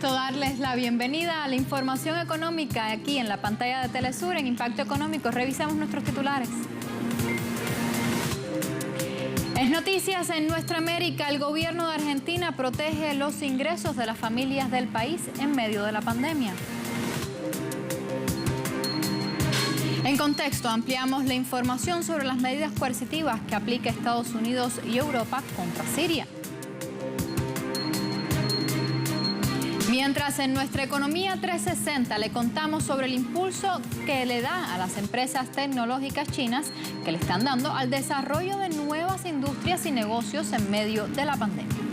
gusto darles la bienvenida a la información económica aquí en la pantalla de Telesur en Impacto Económico. Revisemos nuestros titulares. Es noticias en Nuestra América. El gobierno de Argentina protege los ingresos de las familias del país en medio de la pandemia. En contexto, ampliamos la información sobre las medidas coercitivas que aplica Estados Unidos y Europa contra Siria. Mientras en Nuestra Economía 360 le contamos sobre el impulso que le da a las empresas tecnológicas chinas que le están dando al desarrollo de nuevas industrias y negocios en medio de la pandemia.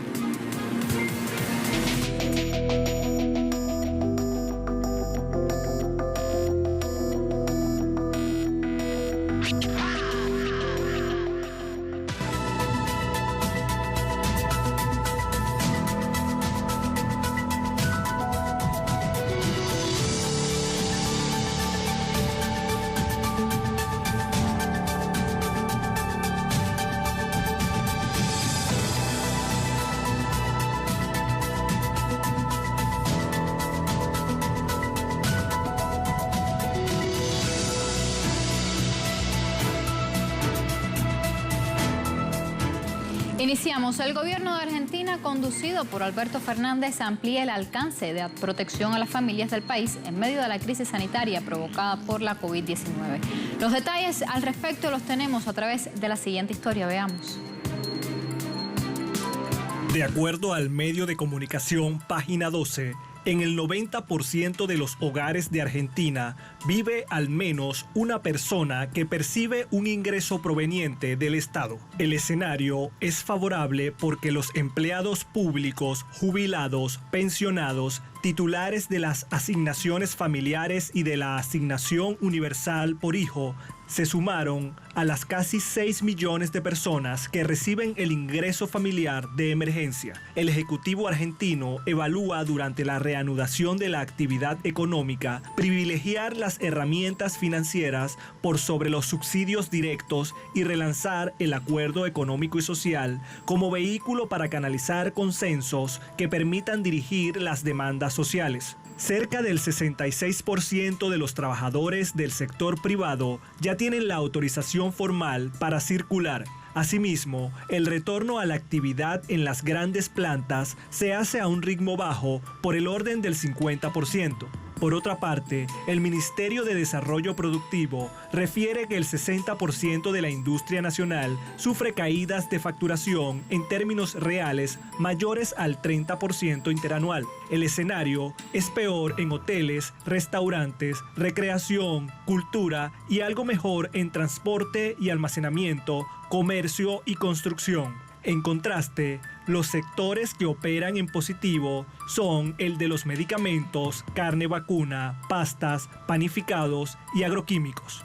Iniciamos. El gobierno de Argentina, conducido por Alberto Fernández, amplía el alcance de protección a las familias del país en medio de la crisis sanitaria provocada por la COVID-19. Los detalles al respecto los tenemos a través de la siguiente historia. Veamos. De acuerdo al medio de comunicación Página 12, en el 90% de los hogares de Argentina vive al menos una persona que percibe un ingreso proveniente del Estado. El escenario es favorable porque los empleados públicos, jubilados, pensionados, titulares de las asignaciones familiares y de la asignación universal por hijo se sumaron a las casi 6 millones de personas que reciben el ingreso familiar de emergencia. El Ejecutivo argentino evalúa durante la reanudación de la actividad económica privilegiar las herramientas financieras por sobre los subsidios directos y relanzar el acuerdo económico y social como vehículo para canalizar consensos que permitan dirigir las demandas sociales. Cerca del 66% de los trabajadores del sector privado ya tienen la autorización formal para circular. Asimismo, el retorno a la actividad en las grandes plantas se hace a un ritmo bajo por el orden del 50%. Por otra parte, el Ministerio de Desarrollo Productivo refiere que el 60% de la industria nacional sufre caídas de facturación en términos reales mayores al 30% interanual. El escenario es peor en hoteles, restaurantes, recreación, cultura y algo mejor en transporte y almacenamiento, comercio y construcción. En contraste, los sectores que operan en positivo son el de los medicamentos, carne vacuna, pastas, panificados y agroquímicos.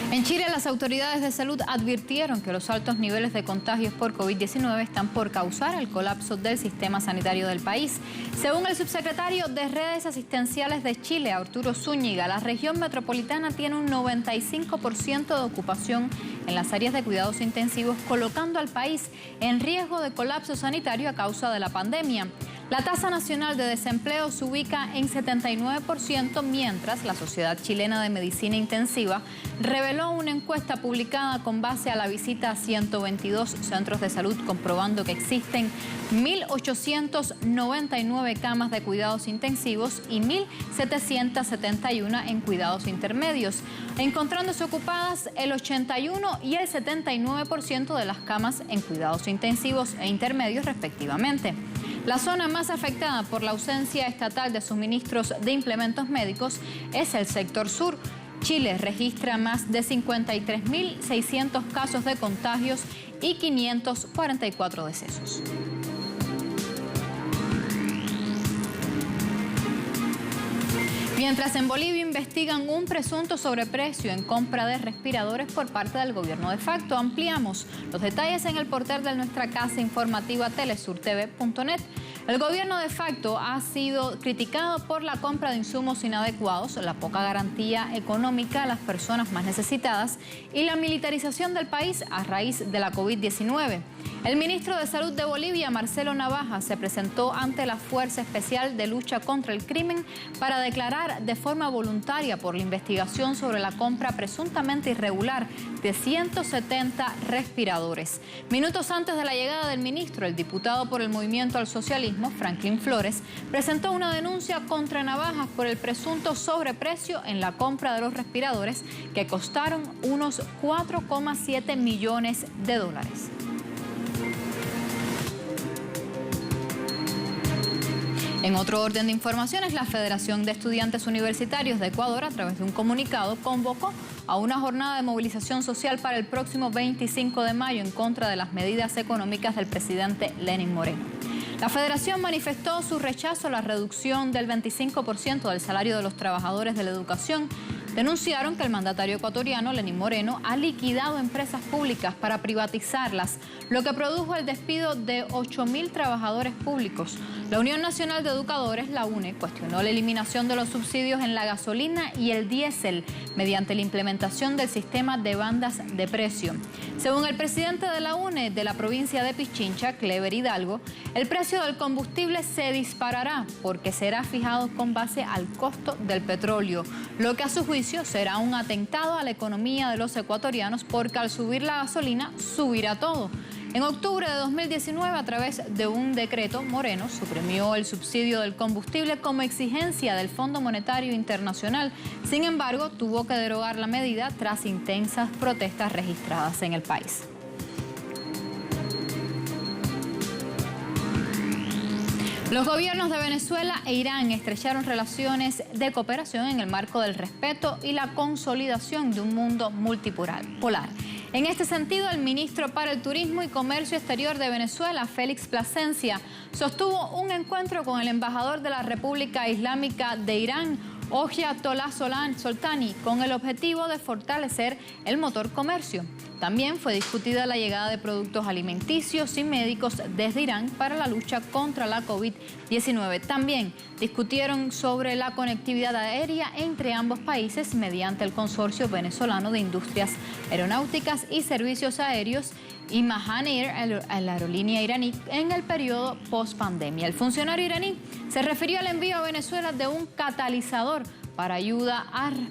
En Chile, las autoridades de salud advirtieron que los altos niveles de contagios por COVID-19 están por causar el colapso del sistema sanitario del país. Según el subsecretario de Redes Asistenciales de Chile, Arturo Zúñiga, la región metropolitana tiene un 95% de ocupación en las áreas de cuidados intensivos, colocando al país en riesgo de colapso sanitario a causa de la pandemia. La tasa nacional de desempleo se ubica en 79%, mientras la Sociedad Chilena de Medicina Intensiva reveló una encuesta publicada con base a la visita a 122 centros de salud, comprobando que existen 1.899 camas de cuidados intensivos y 1.771 en cuidados intermedios, encontrándose ocupadas el 81 y el 79% de las camas en cuidados intensivos e intermedios respectivamente. La zona más afectada por la ausencia estatal de suministros de implementos médicos es el sector sur. Chile registra más de 53.600 casos de contagios y 544 decesos. Mientras en Bolivia investigan un presunto sobreprecio en compra de respiradores por parte del gobierno de facto. Ampliamos los detalles en el portal de nuestra casa informativa telesurtv.net. El gobierno de facto ha sido criticado por la compra de insumos inadecuados, la poca garantía económica a las personas más necesitadas y la militarización del país a raíz de la COVID-19. El ministro de Salud de Bolivia, Marcelo Navaja, se presentó ante la Fuerza Especial de Lucha contra el Crimen para declarar de forma voluntaria por la investigación sobre la compra presuntamente irregular de 170 respiradores. Minutos antes de la llegada del ministro, el diputado por el Movimiento al Socialismo, Franklin Flores, presentó una denuncia contra Navaja por el presunto sobreprecio en la compra de los respiradores que costaron unos 4,7 millones de dólares. En otro orden de informaciones, la Federación de Estudiantes Universitarios de Ecuador, a través de un comunicado, convocó a una jornada de movilización social para el próximo 25 de mayo en contra de las medidas económicas del presidente Lenín Moreno. La federación manifestó su rechazo a la reducción del 25% del salario de los trabajadores de la educación. Denunciaron que el mandatario ecuatoriano, Lenín Moreno, ha liquidado empresas públicas para privatizarlas, lo que produjo el despido de 8.000 trabajadores públicos. La Unión Nacional de Educadores, la UNE, cuestionó la eliminación de los subsidios en la gasolina y el diésel mediante la implementación del sistema de bandas de precio. Según el presidente de la UNE de la provincia de Pichincha, Clever Hidalgo, el precio del combustible se disparará porque será fijado con base al costo del petróleo, lo que a su juicio será un atentado a la economía de los ecuatorianos porque al subir la gasolina, subirá todo. En octubre de 2019, a través de un decreto, Moreno suprimió el subsidio del combustible como exigencia del Fondo Monetario Internacional. Sin embargo, tuvo que derogar la medida tras intensas protestas registradas en el país. Los gobiernos de Venezuela e Irán estrecharon relaciones de cooperación en el marco del respeto y la consolidación de un mundo multipolar. En este sentido, el ministro para el Turismo y Comercio Exterior de Venezuela, Félix Plasencia, sostuvo un encuentro con el embajador de la República Islámica de Irán, Oyatollah Soltani, con el objetivo de fortalecer el motor comercio. También fue discutida la llegada de productos alimenticios y médicos desde Irán para la lucha contra la COVID-19. También discutieron sobre la conectividad aérea entre ambos países mediante el Consorcio Venezolano de Industrias Aeronáuticas y Servicios Aéreos y Mahan Air, la aerolínea iraní, en el periodo post-pandemia. El funcionario iraní se refirió al envío a Venezuela de un catalizador para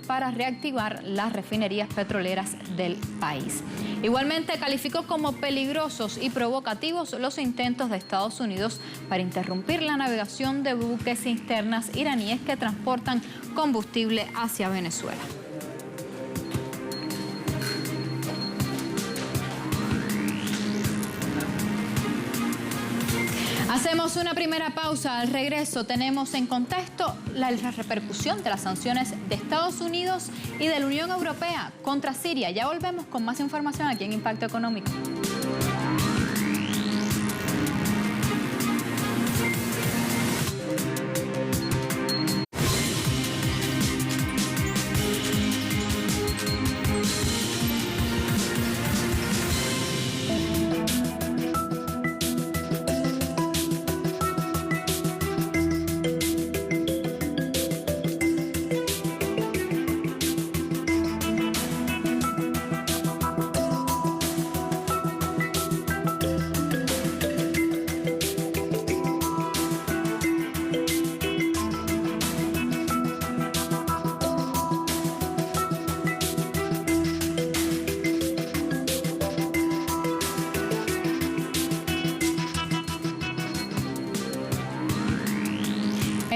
para reactivar las refinerías petroleras del país. Igualmente calificó como peligrosos y provocativos los intentos de Estados Unidos para interrumpir la navegación de buques cisternas iraníes que transportan combustible hacia Venezuela. Hacemos una primera pausa. Al regreso tenemos en contexto la repercusión de las sanciones de Estados Unidos y de la Unión Europea contra Siria. Ya volvemos con más información aquí en Impacto Económico.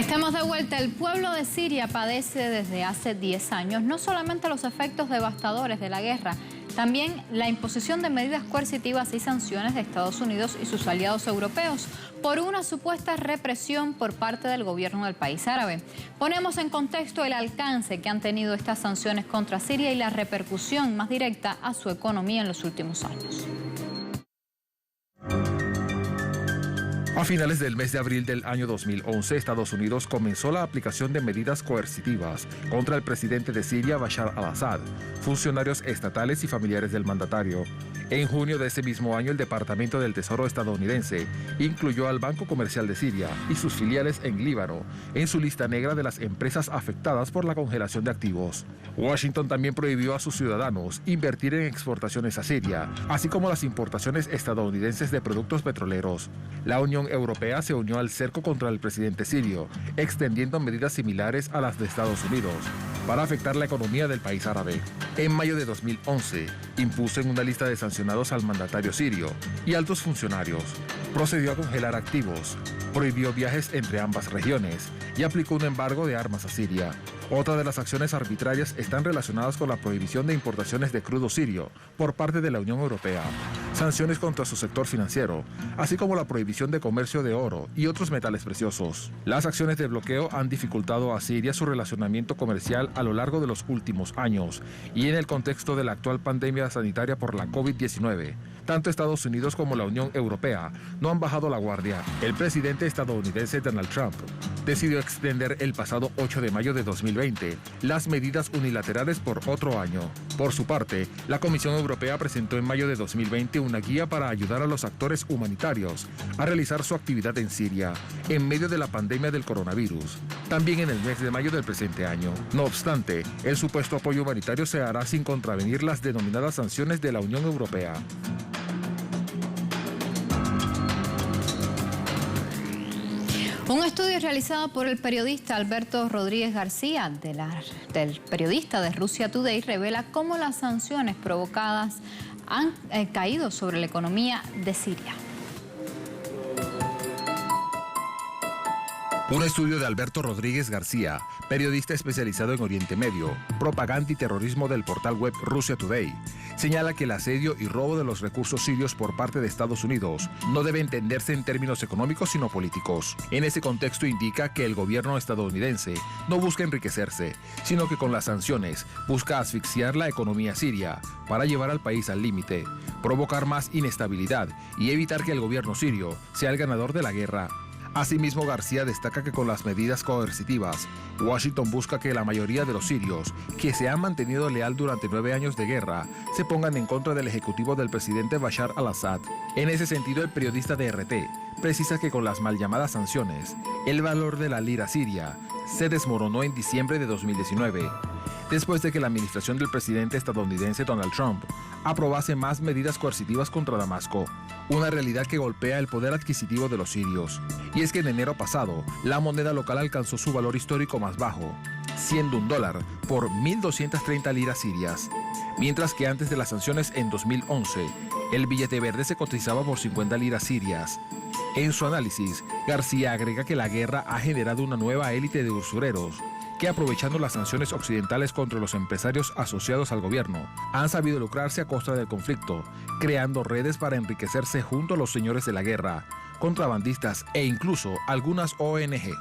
Estamos de vuelta. El pueblo de Siria padece desde hace 10 años no solamente los efectos devastadores de la guerra, también la imposición de medidas coercitivas y sanciones de Estados Unidos y sus aliados europeos por una supuesta represión por parte del gobierno del país árabe. Ponemos en contexto el alcance que han tenido estas sanciones contra Siria y la repercusión más directa a su economía en los últimos años. A finales del mes de abril del año 2011, Estados Unidos comenzó la aplicación de medidas coercitivas contra el presidente de Siria, Bashar al-Assad, funcionarios estatales y familiares del mandatario. En junio de ese mismo año, el Departamento del Tesoro estadounidense incluyó al Banco Comercial de Siria y sus filiales en Líbano en su lista negra de las empresas afectadas por la congelación de activos. Washington también prohibió a sus ciudadanos invertir en exportaciones a Siria, así como las importaciones estadounidenses de productos petroleros. La Unión Europea se unió al cerco contra el presidente sirio, extendiendo medidas similares a las de Estados Unidos para afectar la economía del país árabe. En mayo de 2011, impuso en una lista de sancionados al mandatario sirio y altos funcionarios, procedió a congelar activos, prohibió viajes entre ambas regiones y aplicó un embargo de armas a Siria. Otra de las acciones arbitrarias están relacionadas con la prohibición de importaciones de crudo sirio por parte de la Unión Europea, sanciones contra su sector financiero, así como la prohibición de comercio de oro y otros metales preciosos. Las acciones de bloqueo han dificultado a Siria su relacionamiento comercial a lo largo de los últimos años y en el contexto de la actual pandemia sanitaria por la COVID-19. Tanto Estados Unidos como la Unión Europea no han bajado la guardia. El presidente estadounidense Donald Trump decidió extender el pasado 8 de mayo de 2020 las medidas unilaterales por otro año. Por su parte, la Comisión Europea presentó en mayo de 2020 una guía para ayudar a los actores humanitarios a realizar su actividad en Siria en medio de la pandemia del coronavirus, también en el mes de mayo del presente año. No obstante, el supuesto apoyo humanitario se hará sin contravenir las denominadas sanciones de la Unión Europea. Un estudio realizado por el periodista Alberto Rodríguez García, del periodista de Russia Today, revela cómo las sanciones provocadas han caído sobre la economía de Siria. Un estudio de Alberto Rodríguez García, periodista especializado en Oriente Medio, propaganda y terrorismo del portal web Russia Today, señala que el asedio y robo de los recursos sirios por parte de Estados Unidos no debe entenderse en términos económicos sino políticos. En ese contexto indica que el gobierno estadounidense no busca enriquecerse, sino que con las sanciones busca asfixiar la economía siria para llevar al país al límite, provocar más inestabilidad y evitar que el gobierno sirio sea el ganador de la guerra. Asimismo, García destaca que con las medidas coercitivas, Washington busca que la mayoría de los sirios, que se han mantenido leal durante 9 años de guerra, se pongan en contra del ejecutivo del presidente Bashar al-Assad. En ese sentido, el periodista de RT precisa que con las mal llamadas sanciones, el valor de la lira siria se desmoronó en diciembre de 2019, después de que la administración del presidente estadounidense Donald Trump aprobase más medidas coercitivas contra Damasco, una realidad que golpea el poder adquisitivo de los sirios. Y es que en enero pasado, la moneda local alcanzó su valor histórico más bajo, siendo $1 por 1.230 liras sirias, mientras que antes de las sanciones en 2011, el billete verde se cotizaba por 50 liras sirias. En su análisis, García agrega que la guerra ha generado una nueva élite de usureros que, aprovechando las sanciones occidentales contra los empresarios asociados al gobierno, han sabido lucrarse a costa del conflicto, creando redes para enriquecerse junto a los señores de la guerra, contrabandistas e incluso algunas ONG.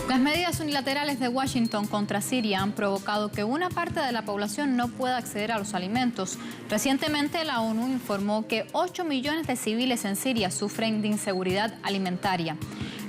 Las medidas unilaterales de Washington contra Siria han provocado que una parte de la población no pueda acceder a los alimentos. Recientemente, la ONU informó que 8 millones de civiles en Siria sufren de inseguridad alimentaria.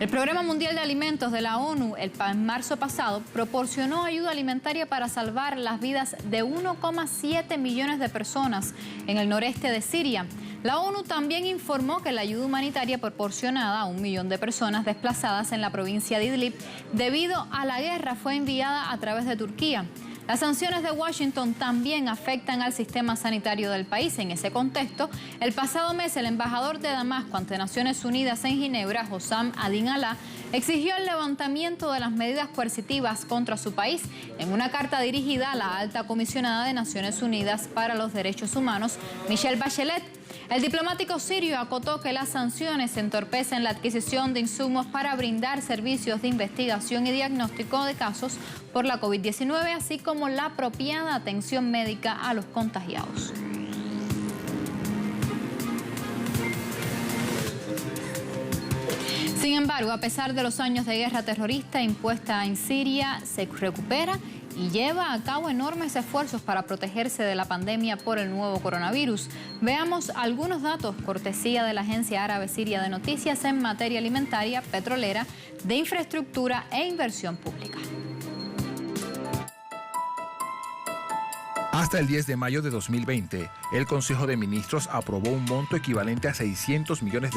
El Programa Mundial de Alimentos de la ONU, en marzo pasado, proporcionó ayuda alimentaria para salvar las vidas de 1,7 millones de personas en el noreste de Siria. La ONU también informó que la ayuda humanitaria proporcionada a 1 millón de personas desplazadas en la provincia de Idlib debido a la guerra fue enviada a través de Turquía. Las sanciones de Washington también afectan al sistema sanitario del país. En ese contexto, el pasado mes el embajador de Damasco ante Naciones Unidas en Ginebra, Hossam Adin Alá, exigió el levantamiento de las medidas coercitivas contra su país en una carta dirigida a la alta comisionada de Naciones Unidas para los Derechos Humanos, Michelle Bachelet. El diplomático sirio acotó que las sanciones entorpecen la adquisición de insumos para brindar servicios de investigación y diagnóstico de casos por la COVID-19, así como la apropiada atención médica a los contagiados. Sin embargo, a pesar de los años de guerra terrorista impuesta en Siria, se recupera y lleva a cabo enormes esfuerzos para protegerse de la pandemia por el nuevo coronavirus. Veamos algunos datos cortesía de la agencia árabe siria de noticias en materia alimentaria, petrolera, de infraestructura e inversión pública. Hasta el 10 de mayo de 2020, el Consejo de Ministros aprobó un monto equivalente a $600 millones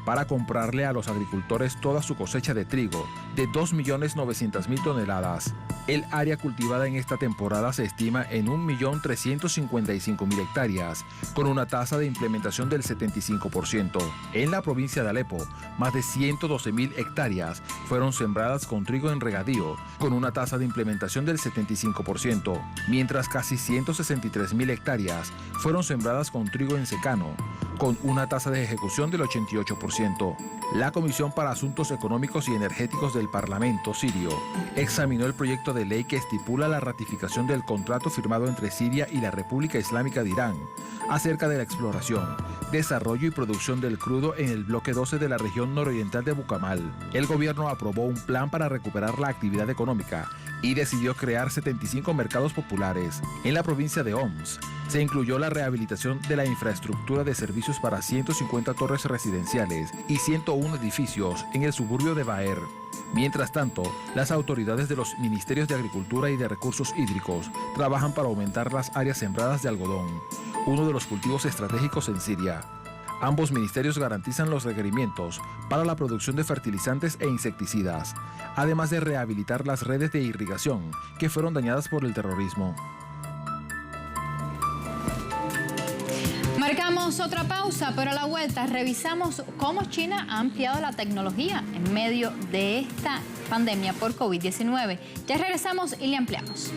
para comprarle a los agricultores toda su cosecha de trigo, de 2.900.000 toneladas. El área cultivada en esta temporada se estima en 1.355.000 hectáreas, con una tasa de implementación del 75%. En la provincia de Alepo, más de 112.000 hectáreas fueron sembradas con trigo en regadío, con una tasa de implementación del 75%, mientras casi 163.000 hectáreas fueron sembradas con trigo en secano, con una tasa de ejecución del 88%. La Comisión para Asuntos Económicos y Energéticos del Parlamento sirio examinó el proyecto de ley que estipula la ratificación del contrato firmado entre Siria y la República Islámica de Irán acerca de la exploración, desarrollo y producción del crudo en el bloque 12 de la región nororiental de Bucamal. El gobierno aprobó un plan para recuperar la actividad económica y decidió crear 75 mercados populares. En la provincia de Homs se incluyó la rehabilitación de la infraestructura de servicios para 150 torres residenciales y 101 edificios en el suburbio de Baer. Mientras tanto, las autoridades de los Ministerios de Agricultura y de Recursos Hídricos trabajan para aumentar las áreas sembradas de algodón, uno de los cultivos estratégicos en Siria. Ambos ministerios garantizan los requerimientos para la producción de fertilizantes e insecticidas, además de rehabilitar las redes de irrigación que fueron dañadas por el terrorismo. Marcamos otra pausa, pero a la vuelta revisamos cómo China ha ampliado la tecnología en medio de esta pandemia por COVID-19. Ya regresamos y le ampliamos.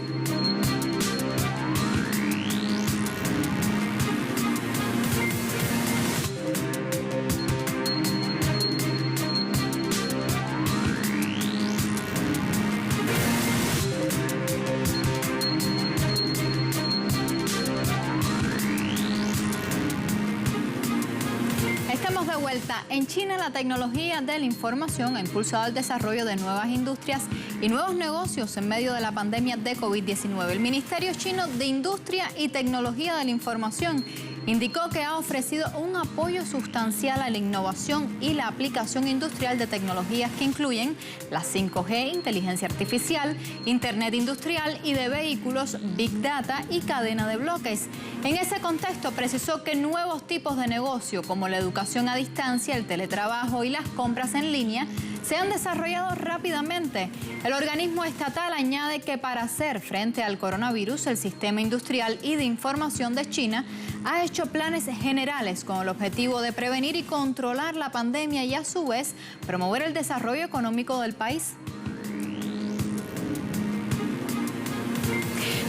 Estamos de vuelta. En China, la tecnología de la información ha impulsado el desarrollo de nuevas industrias y nuevos negocios en medio de la pandemia de COVID-19. El Ministerio Chino de Industria y Tecnología de la Información indicó que ha ofrecido un apoyo sustancial a la innovación y la aplicación industrial de tecnologías que incluyen la 5G, inteligencia artificial, Internet industrial y de vehículos, Big Data y cadena de bloques. En ese contexto, precisó que nuevos tipos de negocio como la educación a distancia, el teletrabajo y las compras en línea se han desarrollado rápidamente. El organismo estatal añade que para hacer frente al coronavirus, el sistema industrial y de información de China ha hecho planes generales con el objetivo de prevenir y controlar la pandemia y a su vez promover el desarrollo económico del país.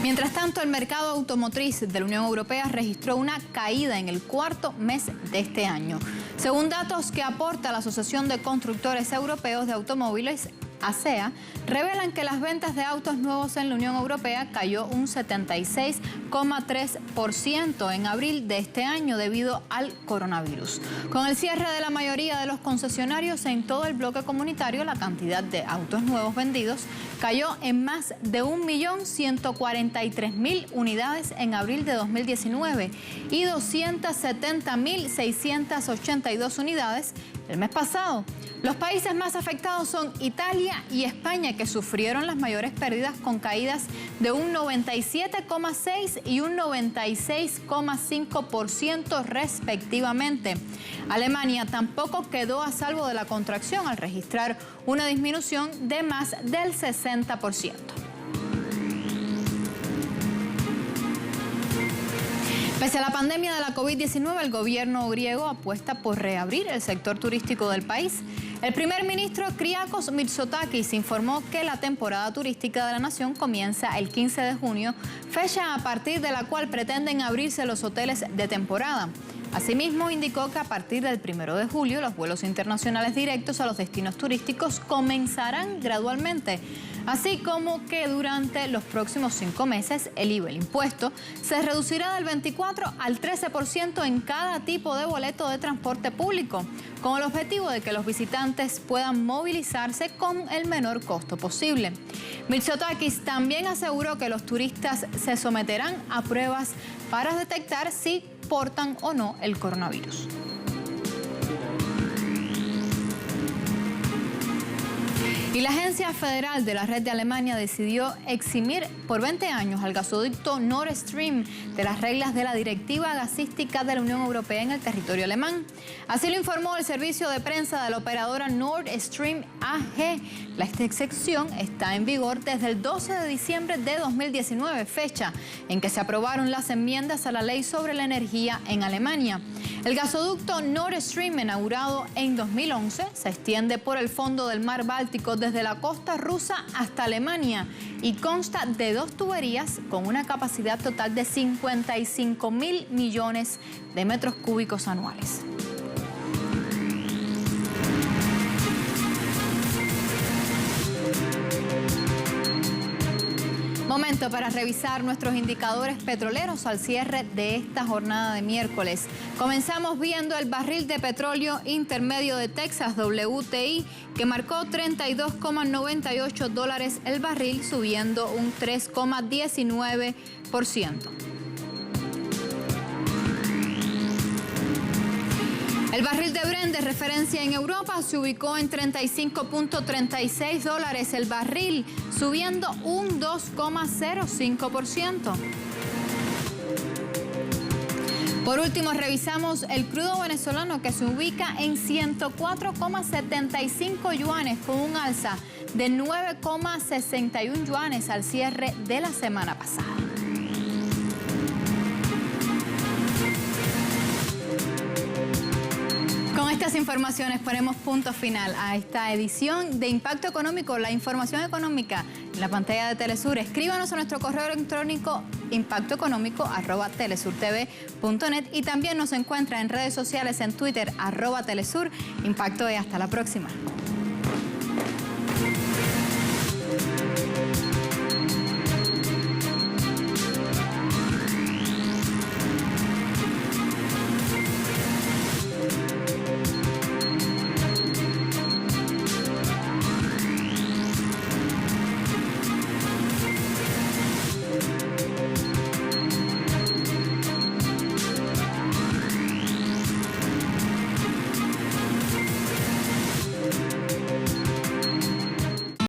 Mientras tanto, el mercado automotriz de la Unión Europea registró una caída en el cuarto mes de este año. Según datos que aporta la Asociación de Constructores Europeos de Automóviles, ACEA, revelan que las ventas de autos nuevos en la Unión Europea cayó un 76,3% en abril de este año debido al coronavirus. Con el cierre de la mayoría de los concesionarios en todo el bloque comunitario, la cantidad de autos nuevos vendidos cayó en más de 1.143.000 unidades en abril de 2019 y 270.682 unidades el mes pasado. Los países más afectados son Italia y España, que sufrieron las mayores pérdidas con caídas de un 97,6% y un 96,5% respectivamente. Alemania tampoco quedó a salvo de la contracción al registrar una disminución de más del 60%. Pese a la pandemia de la COVID-19, el gobierno griego apuesta por reabrir el sector turístico del país. El primer ministro Kyriakos Mitsotakis informó que la temporada turística de la nación comienza el 15 de junio, fecha a partir de la cual pretenden abrirse los hoteles de temporada. Asimismo, indicó que a partir del 1 de julio los vuelos internacionales directos a los destinos turísticos comenzarán gradualmente. así como que durante los próximos 5 meses el IVA, el impuesto, se reducirá del 24 al 13% en cada tipo de boleto de transporte público, con el objetivo de que los visitantes puedan movilizarse con el menor costo posible. Mitsotakis también aseguró que los turistas se someterán a pruebas para detectar si portan o no el coronavirus. Y la Agencia Federal de la Red de Alemania decidió eximir por 20 años al gasoducto Nord Stream de las reglas de la Directiva Gasística de la Unión Europea en el territorio alemán. Así lo informó el servicio de prensa de la operadora Nord Stream AG. La excepción está en vigor desde el 12 de diciembre de 2019, fecha en que se aprobaron las enmiendas a la ley sobre la energía en Alemania. El gasoducto Nord Stream, inaugurado en 2011, se extiende por el fondo del mar Báltico desde la costa rusa hasta Alemania y consta de 2 tuberías con una capacidad total de 55.000 millones de metros cúbicos anuales. Momento para revisar nuestros indicadores petroleros al cierre de esta jornada de miércoles. Comenzamos viendo el barril de petróleo intermedio de Texas, WTI, que marcó $32,98 el barril, subiendo un 3,19%. El barril de Brent de referencia en Europa se ubicó en $35,36 el barril, subiendo un 2,05%. Por último, revisamos el crudo venezolano, que se ubica en 104,75 yuanes, con un alza de 9,61 yuanes al cierre de la semana pasada. Con estas informaciones ponemos punto final a esta edición de Impacto Económico, la información económica en la pantalla de Telesur. Escríbanos a nuestro correo electrónico impactoeconómico@telesurtv.net y también nos encuentra en redes sociales en Twitter @Telesur Impacto. Y hasta la próxima.